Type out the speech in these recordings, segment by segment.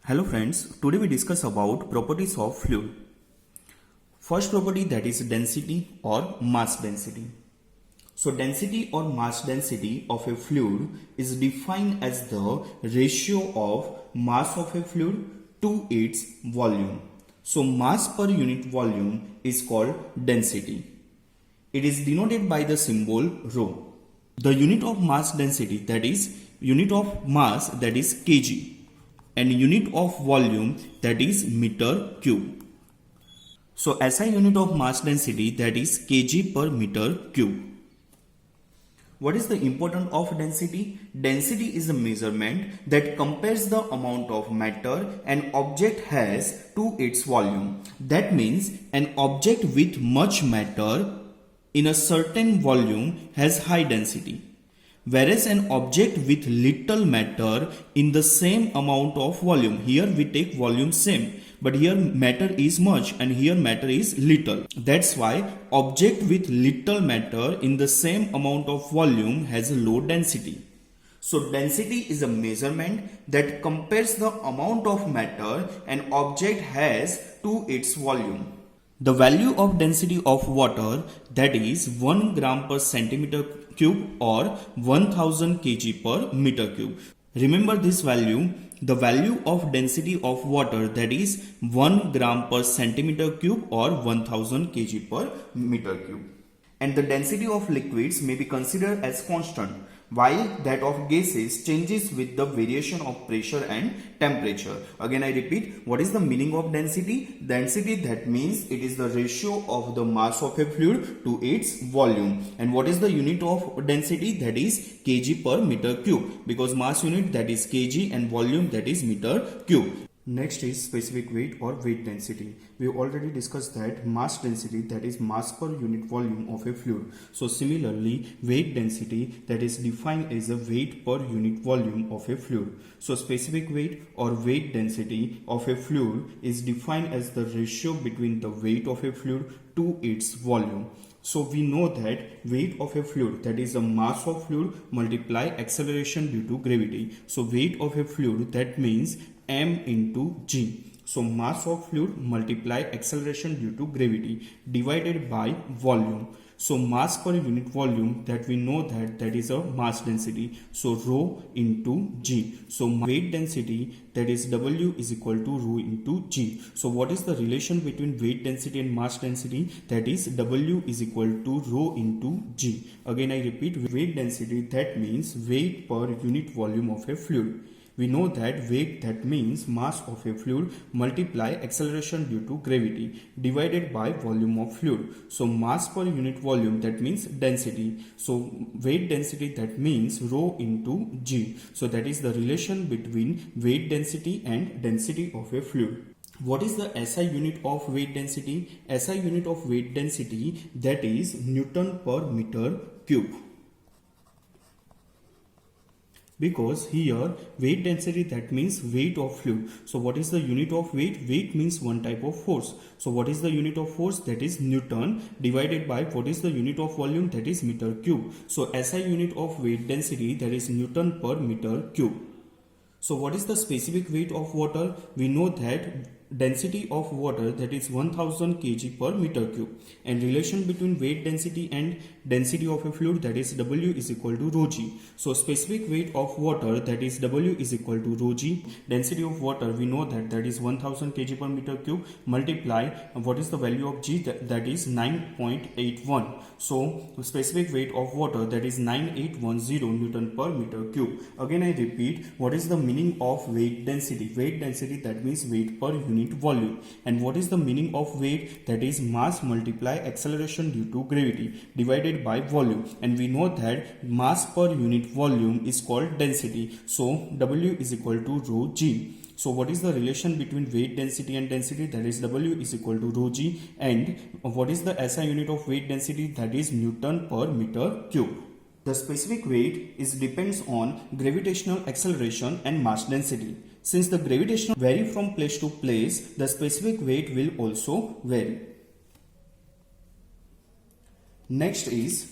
Hello friends, today we discuss about properties of fluid. First property, that is density or mass density. So density or mass density of a fluid is defined as the ratio of mass of a fluid to its volume. So mass per unit volume is called density. It is denoted by the symbol rho. The unit of mass density, that is unit of mass, that is kg, and unit of volume, that is meter cube. So SI unit of mass density, that is kg per meter cube. What is the importance of density? Density is a measurement that compares the amount of matter an object has to its volume. That means an object with much matter in a certain volume has high density, whereas an object with little matter in the same amount of volume, here we take volume same, but here matter is much and here matter is little. That's why object with little matter in the same amount of volume has a low density. So density is a measurement that compares the amount of matter an object has to its volume. The value of density of water, that is 1 gram per centimeter cube or 1000 kg per meter cube. Remember this value. The value of density of water, that is 1 gram per centimeter cube or 1000 kg per meter cube. And the density of liquids may be considered as constant, while that of gases changes with the variation of pressure and temperature. Again I repeat, what is the meaning of density? Density, that means it is the ratio of the mass of a fluid to its volume. And what is the unit of density? That is kg per meter cube, because mass unit, that is kg, and volume, that is meter cube. Next is specific weight or weight density. We already discussed that mass density, that is mass per unit volume of a fluid. So similarly, weight density, that is defined as a weight per unit volume of a fluid. So specific weight or weight density of a fluid is defined as the ratio between the weight of a fluid to its volume. So we know that weight of a fluid, that is the mass of fluid multiply acceleration due to gravity. So weight of a fluid, that means m into g. So mass of fluid multiply acceleration due to gravity divided by volume. So mass per unit volume, that we know that is a mass density. So rho into g. So weight density, that is W is equal to rho into g. So what is the relation between weight density and mass density? That is W is equal to rho into g. Again I repeat, weight density, that means weight per unit volume of a fluid. We know that weight, that means mass of a fluid multiply acceleration due to gravity divided by volume of fluid. So mass per unit volume, that means density. So weight density, that means rho into g. So that is the relation between weight density and density of a fluid. What is the SI unit of weight density? SI unit of weight density, that is Newton per meter cube. Because here weight density, that means weight of fluid. So what is the unit of weight? Weight means one type of force. So what is the unit of force? That is Newton divided by what is the unit of volume? That is meter cube. So SI unit of weight density, that is Newton per meter cube. So what is the specific weight of water? We know that density of water, that is 1000 kg per meter cube, and relation between weight density and density of a fluid, that is W is equal to rho g. So specific weight of water, that is W is equal to rho g. Density of water, we know that is 1000 kg per meter cube, multiply what is the value of g? That is 9.81. So specific weight of water, that is 9810 Newton per meter cube. Again I repeat, what is the meaning of weight density? Weight density, that means weight per unit volume. And what is the meaning of weight? That is mass multiply acceleration due to gravity divided by volume. And we know that mass per unit volume is called density. So W is equal to rho g. So what is the relation between weight density and density? That is W is equal to rho g. And what is the SI unit of weight density? That is Newton per meter cube. The specific weight depends on gravitational acceleration and mass density. Since the gravitational vary from place to place, the specific weight will also vary. Next is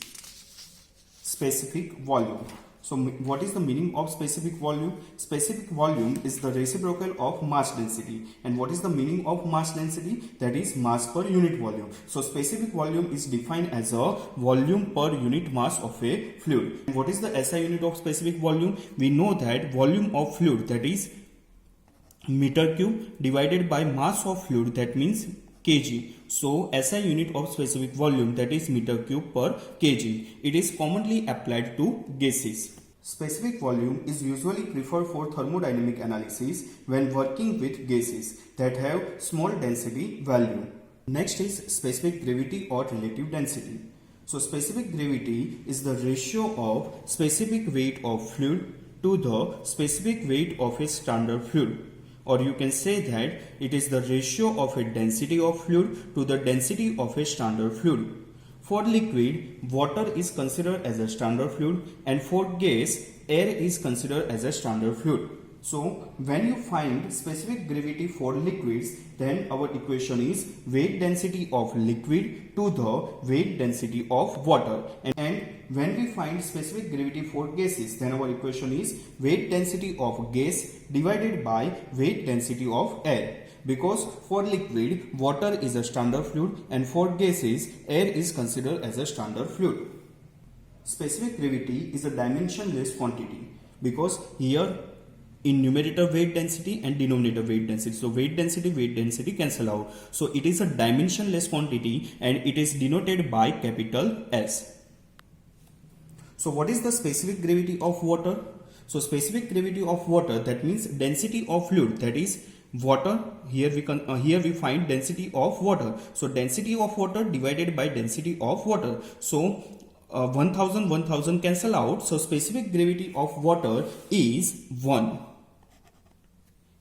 specific volume. So what is the meaning of specific volume? Specific volume is the reciprocal of mass density. And what is the meaning of mass density? That is mass per unit volume. So specific volume is defined as a volume per unit mass of a fluid. And what is the SI unit of specific volume? We know that volume of fluid, that is meter cube, divided by mass of fluid, that means kg. So SI unit of specific volume, that is meter cube per kg. It is commonly applied to gases. Specific volume is usually preferred for thermodynamic analysis when working with gases that have small density value. Next is specific gravity or relative density. So specific gravity is the ratio of specific weight of fluid to the specific weight of a standard fluid. Or you can say that it is the ratio of a density of fluid to the density of a standard fluid. For liquid, water is considered as a standard fluid, and for gas, air is considered as a standard fluid. So when you find specific gravity for liquids, then our equation is weight density of liquid to the weight density of water. And when we find specific gravity for gases, then our equation is weight density of gas divided by weight density of air. Because for liquid, water is a standard fluid, and for gases, air is considered as a standard fluid. Specific gravity is a dimensionless quantity, because here in numerator weight density and denominator weight density, so weight density cancel out. So it is a dimensionless quantity and it is denoted by capital S. So what is the specific gravity of water? So specific gravity of water, that means density of fluid, that is water. Here we find density of water. So density of water divided by density of water. So 1000 cancel out. So specific gravity of water is 1.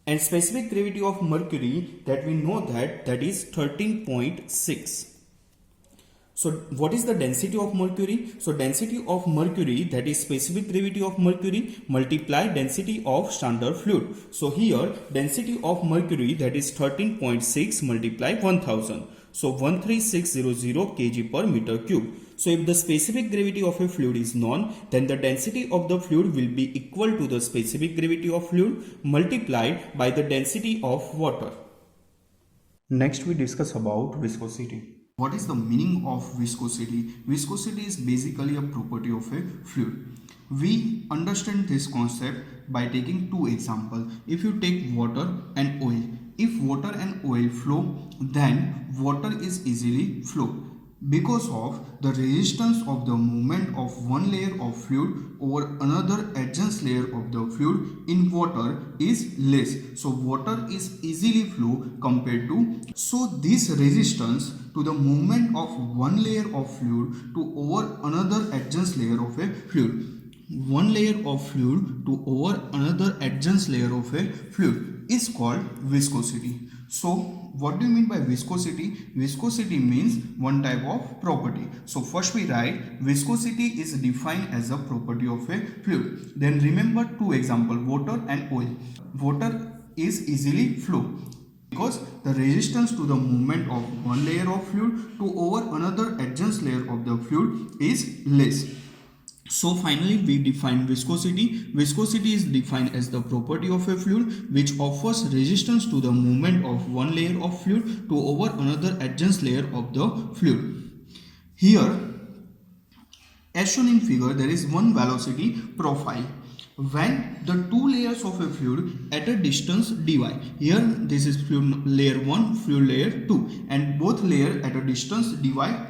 And specific gravity of mercury, that we know that is 13.6. So what is the density of mercury? So density of mercury, that is specific gravity of mercury multiply density of standard fluid. So here density of mercury, that is 13.6 multiply 1000. So 13600 kg per meter cube. So if the specific gravity of a fluid is known, then the density of the fluid will be equal to the specific gravity of fluid multiplied by the density of water. Next we discuss about viscosity. What is the meaning of viscosity? Viscosity is basically a property of a fluid. We understand this concept by taking two examples. If you take water and oil, if water and oil flow, then water is easily flow because of the resistance of the movement of one layer of fluid over another adjacent layer of the fluid in water is less. So water is easily flow compared to, so this resistance to the movement of one layer of fluid to over another adjacent layer of a fluid, one layer of fluid to over another adjacent layer of a fluid is called viscosity. So what do you mean by viscosity? Viscosity means one type of property. So first we write viscosity is defined as a property of a fluid. Then remember two examples, water and oil. Water is easily flow because the resistance to the movement of one layer of fluid to over another adjacent layer of the fluid is less. So finally we define viscosity. Viscosity is defined as the property of a fluid which offers resistance to the movement of one layer of fluid to over another adjacent layer of the fluid. Here, as shown in figure, there is one velocity profile. When the two layers of a fluid at a distance dy, here this is fluid layer 1, fluid layer 2, and both layers at a distance dy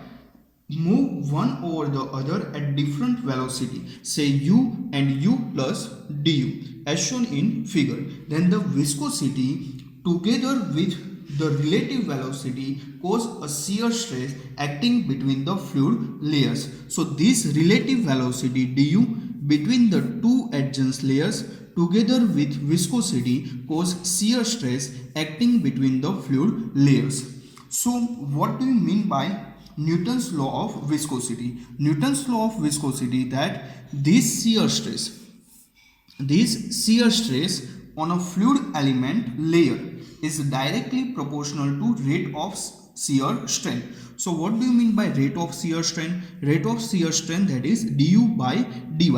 move one over the other at different velocity, say u and u plus du as shown in figure. Then the viscosity together with the relative velocity cause a shear stress acting between the fluid layers. So this relative velocity du between the two adjacent layers together with viscosity cause shear stress acting between the fluid layers. So what do you mean by Newton's law of viscosity? Newton's law of viscosity that this shear stress on a fluid element layer is directly proportional to rate of shear strength. So what do you mean by rate of shear strength? Rate of shear strength, that is du by dy.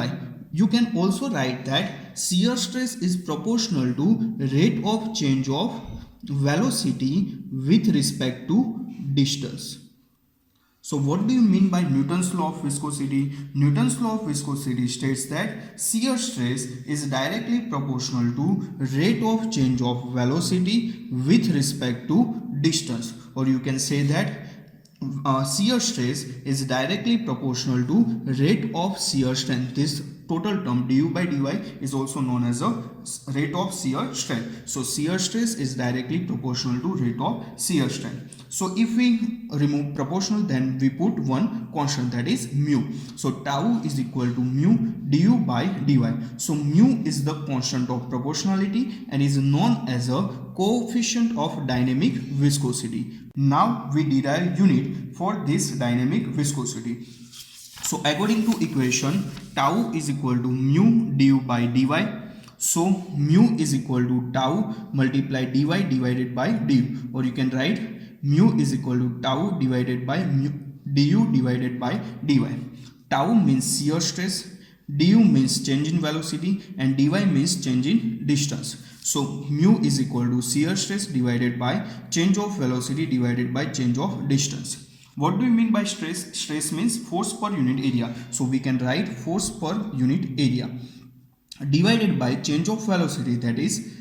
You can also write that shear stress is proportional to rate of change of velocity with respect to distance. So what do you mean by Newton's law of viscosity? Newton's law of viscosity states that shear stress is directly proportional to rate of change of velocity with respect to distance, or you can say that shear stress is directly proportional to rate of shear strength. This total term du by dy is also known as a rate of shear strength. So shear stress is directly proportional to rate of shear strength. So if we remove proportional, then we put one constant, that is mu. So tau is equal to mu du by dy. So mu is the constant of proportionality and is known as a coefficient of dynamic viscosity. Now we derive unit for this dynamic viscosity. So according to equation, tau is equal to mu du by dy. So mu is equal to tau multiply dy divided by du, or you can write mu is equal to tau divided by mu du divided by dy. Tau means shear stress, du means change in velocity, and dy means change in distance. So mu is equal to shear stress divided by change of velocity divided by change of distance. What do you mean by stress? Stress means force per unit area. So we can write force per unit area divided by change of velocity, that is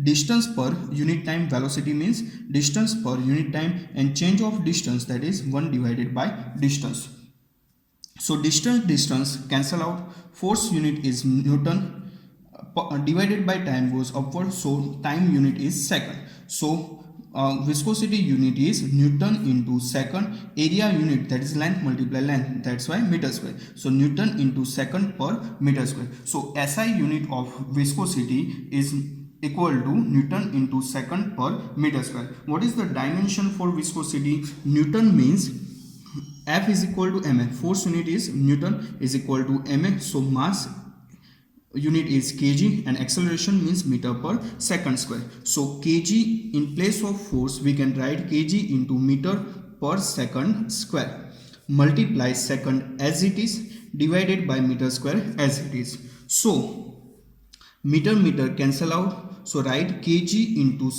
distance per unit time. Velocity means distance per unit time, and change of distance, that is 1 divided by distance. So distance cancel out. Force unit is Newton, divided by time goes upward, so time unit is second. So viscosity unit is Newton into second. Area unit, that is length multiply length, that's why meter square. So Newton into second per meter square. So SI unit of viscosity is equal to Newton into second per meter square. What is the dimension for viscosity? Newton means F is equal to ma. Force unit is Newton is equal to ma. So mass unit is kg and acceleration means meter per second square. So kg in place of force, we can write kg into meter per second square multiply second as it is divided by meter square as it is. So meter cancel out, so write kg into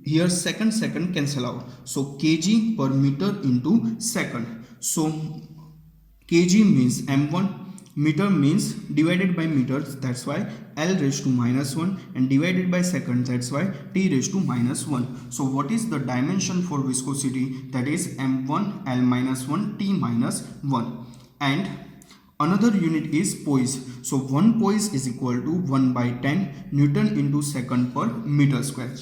here second cancel out, so kg per meter into second. So kg means m1, meter means divided by meters, that's why L raised to -1, and divided by second, that's why T raised to -1. So what is the dimension for viscosity? That is m1 L -1 T -1. And another unit is poise. So 1 poise is equal to 1 by 10 Newton into second per meter square.